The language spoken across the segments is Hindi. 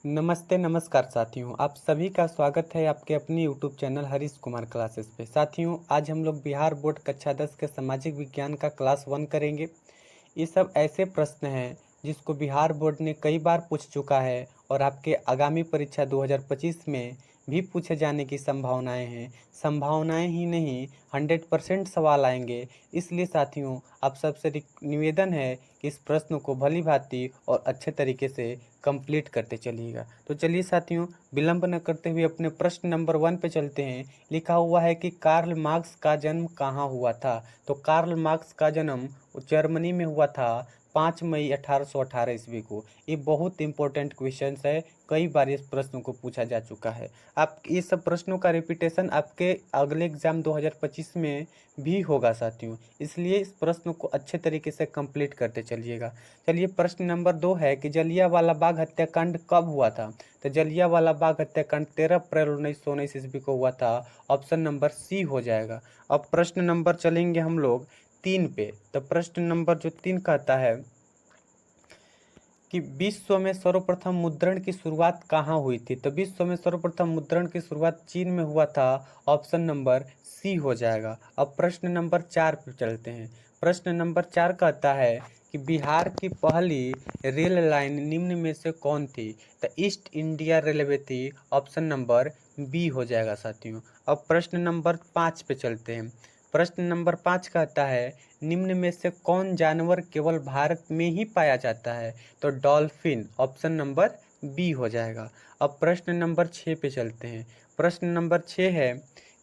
नमस्ते नमस्कार साथियों, आप सभी का स्वागत है आपके अपने YouTube channel Harish Kumar classes पे। साथियों, आज हम लोग बिहार बोर्ड कक्षा 10 के सामाजिक विज्ञान का क्लास 1 करेंगे। ये सब ऐसे प्रश्न हैं जिसको बिहार बोर्ड ने कई बार पूछ चुका है और आपके आगामी परीक्षा 2025 में भी पूछे जाने की संभावनाएं हैं। संभावनाएं ही नहीं, 100% सवाल आएंगे। इसलिए साथियों, आप सबसे निवेदन है कि इस प्रश्न को भली भांति और अच्छे तरीके से कंप्लीट करते चलिएगा। तो चलिए साथियों, विलंब न करते हुए अपने प्रश्न नंबर 1 पे चलते हैं। लिखा हुआ है कि कार्ल मार्क्स का जन्म कहाँ हुआ था। तो कार्ल मार्क्स का जन्म जर्मनी में हुआ था 5 मई 1818 ईस्वी को। ये बहुत इंपॉर्टेंट क्वेश्चन है, कई बार इस प्रश्न को पूछा जा चुका है। आप ये सब प्रश्नों का रिपीटेशन आपके अगले एग्जाम 2025 में भी होगा साथियों, इसलिए इस प्रश्न को अच्छे तरीके से कंप्लीट करते चलिएगा। चलिए, प्रश्न नंबर 2 है कि जलियांवाला बाग हत्याकांड कब हुआ था। तो जलियांवाला बाग हत्याकांड 13 अप्रैल 1919 ईस्वी को हुआ था। ऑप्शन नंबर सी हो जाएगा। अब प्रश्न नंबर चलेंगे हम लोग 3 पे। तो प्रश्न नंबर जो 3 कहता है कि विश्व में सर्वप्रथम मुद्रण की शुरुआत कहाँ हुई थी। तो विश्व में सर्वप्रथम मुद्रण की शुरुआत चीन में हुआ था। ऑप्शन नंबर सी हो जाएगा। अब प्रश्न नंबर 4 पर चलते हैं। प्रश्न नंबर 4 कहता है कि बिहार की पहली रेल लाइन निम्न में से कौन थी। तो ईस्ट इंडिया रेलवे थी। ऑप्शन नंबर बी हो जाएगा साथियों। अब प्रश्न नंबर 5 पे चलते हैं। प्रश्न नंबर 5 कहता है निम्न में से कौन जानवर केवल भारत में ही पाया जाता है। तो डॉल्फिन, ऑप्शन नंबर बी हो जाएगा। अब प्रश्न नंबर 6 पे चलते हैं। प्रश्न नंबर 6 है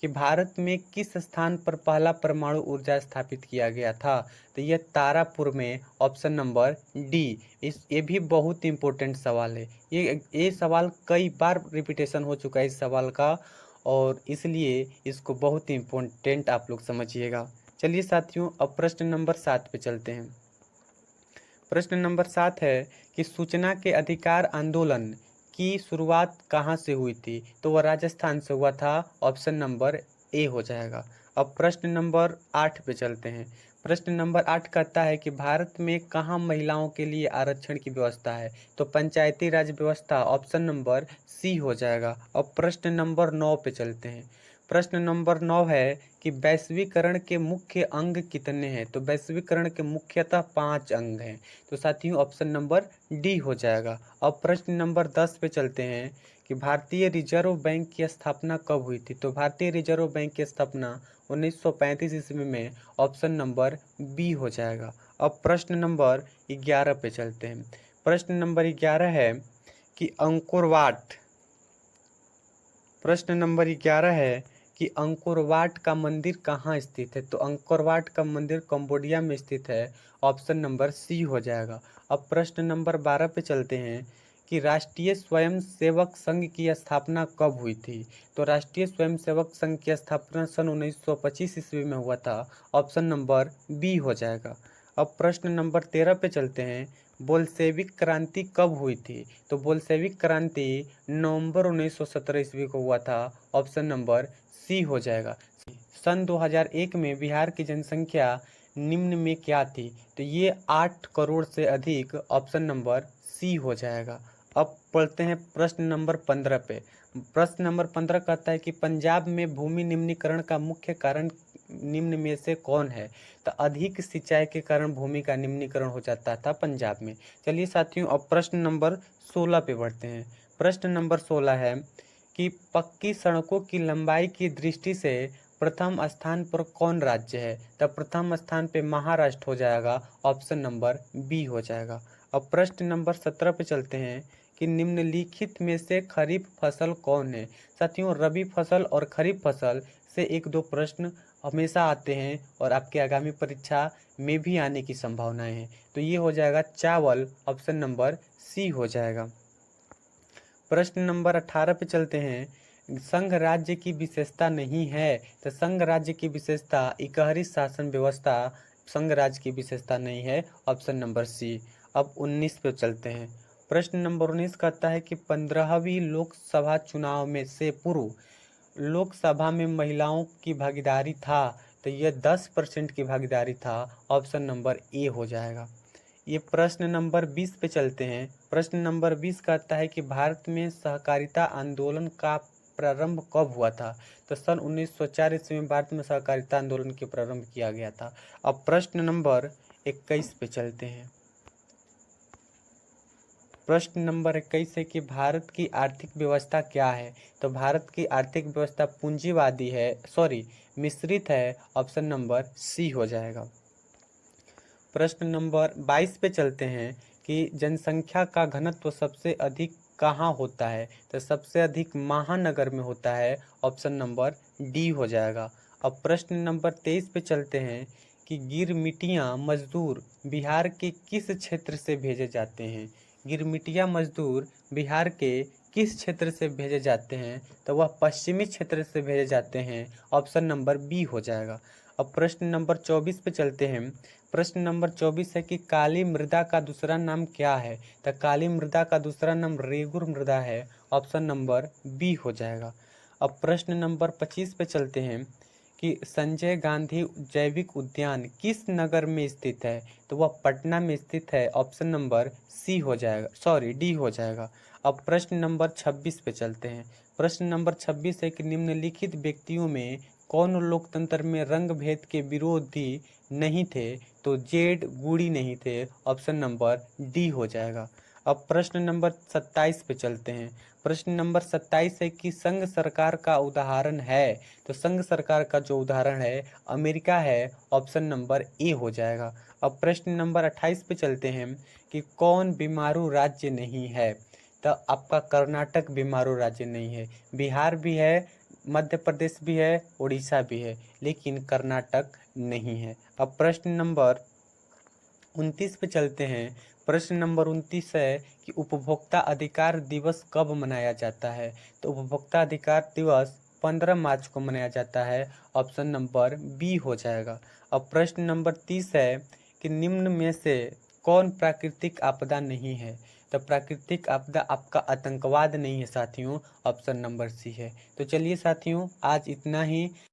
कि भारत में किस स्थान पर पहला परमाणु ऊर्जा स्थापित किया गया था। तो यह तारापुर में। Option number D. ये भी बहुत इंपॉर्टेंट सवाल है। ये सवाल कई बार रिपीटेशन हो चुका है इस सवाल का, और इसलिए इसको बहुत इम्पोर्टेंट आप लोग समझिएगा। चलिए साथियों, अब प्रश्न नंबर 7 पे चलते हैं। प्रश्न नंबर 7 है कि सूचना के अधिकार आंदोलन की शुरुआत कहाँ से हुई थी। तो वह राजस्थान से हुआ था। ऑप्शन नंबर ए हो जाएगा। अब प्रश्न नंबर 8 पे चलते हैं। प्रश्न नंबर 8 कहता है कि भारत में कहाँ महिलाओं के लिए आरक्षण की व्यवस्था है। तो पंचायती राज व्यवस्था। ऑप्शन नंबर सी हो जाएगा। अब प्रश्न नंबर 9 पे चलते हैं। प्रश्न नंबर 9 है कि वैश्वीकरण के मुख्य अंग कितने हैं। तो वैश्वीकरण के मुख्यतः 5 अंग हैं। तो साथियों, ऑप्शन नंबर डी हो जाएगा। अब प्रश्न नंबर 10 पे चलते हैं कि भारतीय रिजर्व बैंक की स्थापना कब हुई थी। तो भारतीय रिजर्व बैंक की स्थापना 1935 ईस्वी में। ऑप्शन नंबर बी हो जाएगा। अब प्रश्न नंबर 11 पे चलते हैं। प्रश्न नंबर 11 है कि अंकुरवाट। प्रश्न नंबर 11 है कि अंकोरवाट का मंदिर कहाँ स्थित है। तो अंकोरवाट का मंदिर कंबोडिया में स्थित है। ऑप्शन नंबर सी हो जाएगा। अब प्रश्न नंबर 12 पे चलते हैं कि राष्ट्रीय स्वयंसेवक संघ की स्थापना कब हुई थी। तो राष्ट्रीय स्वयंसेवक संघ की स्थापना सन 1925 ईस्वी में हुआ था। ऑप्शन नंबर बी हो जाएगा। अब प्रश्न नंबर 13 पे चलते हैं। बोल्शेविक क्रांति कब हुई थी। तो बोल्शेविक क्रांति नवंबर 1917 ईस्वी को हुआ था। ऑप्शन नंबर सी हो जाएगा। सन 2001 में बिहार की जनसंख्या निम्न में क्या थी। तो ये 8 करोड़ से अधिक। ऑप्शन नंबर सी हो जाएगा। अब पढ़ते हैं प्रश्न नंबर 15 पे। प्रश्न नंबर 15 कहता है कि पंजाब में भूमि निम्नीकरण का मुख्य कारण निम्न में से कौन है। तो अधिक सिंचाई के कारण भूमि का निम्नीकरण हो जाता था पंजाब में। चलिए साथियों, अब प्रश्न नंबर 16 पे बढ़ते हैं। प्रश्न नंबर 16 है कि पक्की सड़कों की लंबाई की दृष्टि से प्रथम स्थान पर कौन राज्य है। तब प्रथम स्थान पे महाराष्ट्र हो जाएगा। ऑप्शन नंबर बी हो जाएगा। अब प्रश्न नंबर 17 पे चलते हैं कि निम्नलिखित में से खरीफ फसल कौन है। साथियों, रबी फसल और खरीफ फसल से 1-2 प्रश्न हमेशा आते हैं और आपके आगामी परीक्षा में भी आने की संभावनाएं हैं। तो ये हो जाएगा चावल। ऑप्शन नंबर सी हो जाएगा। प्रश्न नंबर 18 पे चलते हैं। संघ राज्य की विशेषता नहीं है। तो संघ राज्य की विशेषता इकहरी शासन व्यवस्था संघ राज्य की विशेषता नहीं है। Option number C. अब 19 पे चलते हैं। प्रश्न नंबर 19 कहता है कि 15वीं लोकसभा चुनाव में से पूर्व लोकसभा में महिलाओं की भागीदारी था। तो यह 10% की भागीदारी था। ऑप्शन नंबर ए हो जाएगा। ये प्रश्न नंबर 20 पे चलते हैं। प्रश्न नंबर 20 कहता है कि भारत में सहकारिता आंदोलन का प्रारंभ कब हुआ था? तो सन 1904 ईस्वी में भारत में सहकारिता आंदोलन के प्रारंभ किया गया था। अब प्रश्न नंबर 21 पे चलते हैं। प्रश्न नंबर 21 है कि भारत की आर्थिक व्यवस्था क्या है? तो भारत की आर्थिक व्यवस्था पूंजीवादी है, मिश्रित है। ऑप्शन नंबर सी हो जाएगा। प्रश्न नंबर 22 पे चलते हैं कि जनसंख्या का घनत्व सबसे अधिक कहाँ होता है? तो सबसे अधिक महानगर में होता है। ऑप्शन नंबर डी हो जाएगा। अब प्रश्न नंबर 23 पे चलते हैं कि गिरमिटिया मजदूर बिहार के किस क्षेत्र से भेजे जाते हैं? गिरमिटिया मजदूर बिहार के किस क्षेत्र से भेजे जाते हैं? तो वह पश्चिमी क्षेत्र से भेजे जाते हैं। ऑप्शन नंबर बी हो जाएगा। अब प्रश्न नंबर 24 पे चलते हैं। प्रश्न नंबर 24 है कि काली मृदा का दूसरा नाम क्या है? तो काली मृदा का दूसरा नाम रेगुर मृदा है। ऑप्शन नंबर बी हो जाएगा। अब प्रश्न नंबर 25 पे चलते हैं कि संजय गांधी जैविक उद्यान किस नगर में स्थित है? तो वह पटना में स्थित है। ऑप्शन नंबर सी हो जाएगा, डी हो जाएगा। अब प्रश्न नंबर 26 पे चलते हैं। प्रश्न नंबर 26 है कि निम्नलिखित व्यक्तियों में कौन लोकतंत्र में रंग भेद के विरोधी नहीं थे? तो जेड गुड़ी नहीं थे। ऑप्शन नंबर डी हो जाएगा। अब प्रश्न नंबर 27 पे चलते हैं। प्रश्न नंबर 27 है कि संघ सरकार का उदाहरण है? तो संघ सरकार का जो उदाहरण है अमेरिका है। ऑप्शन नंबर ए हो जाएगा। अब प्रश्न नंबर 28 पे चलते हैं कि कौन बीमारू राज्य नहीं है? तो आपका कर्नाटक बीमारू राज्य नहीं है। बिहार भी है, मध्य प्रदेश भी है, उड़ीसा भी है, लेकिन कर्नाटक नहीं है। अब प्रश्न नंबर 29 पे चलते हैं। प्रश्न नंबर 29 है कि उपभोक्ता अधिकार दिवस कब मनाया जाता है? तो उपभोक्ता अधिकार दिवस 15 मार्च को मनाया जाता है। ऑप्शन नंबर बी हो जाएगा। अब प्रश्न नंबर 30 है कि निम्न में से कौन प्राकृतिक आपदा नहीं है? तो प्राकृतिक आपदा आपका आतंकवाद नहीं है साथियों। ऑप्शन नंबर सी है। तो चलिए साथियों, आज इतना ही।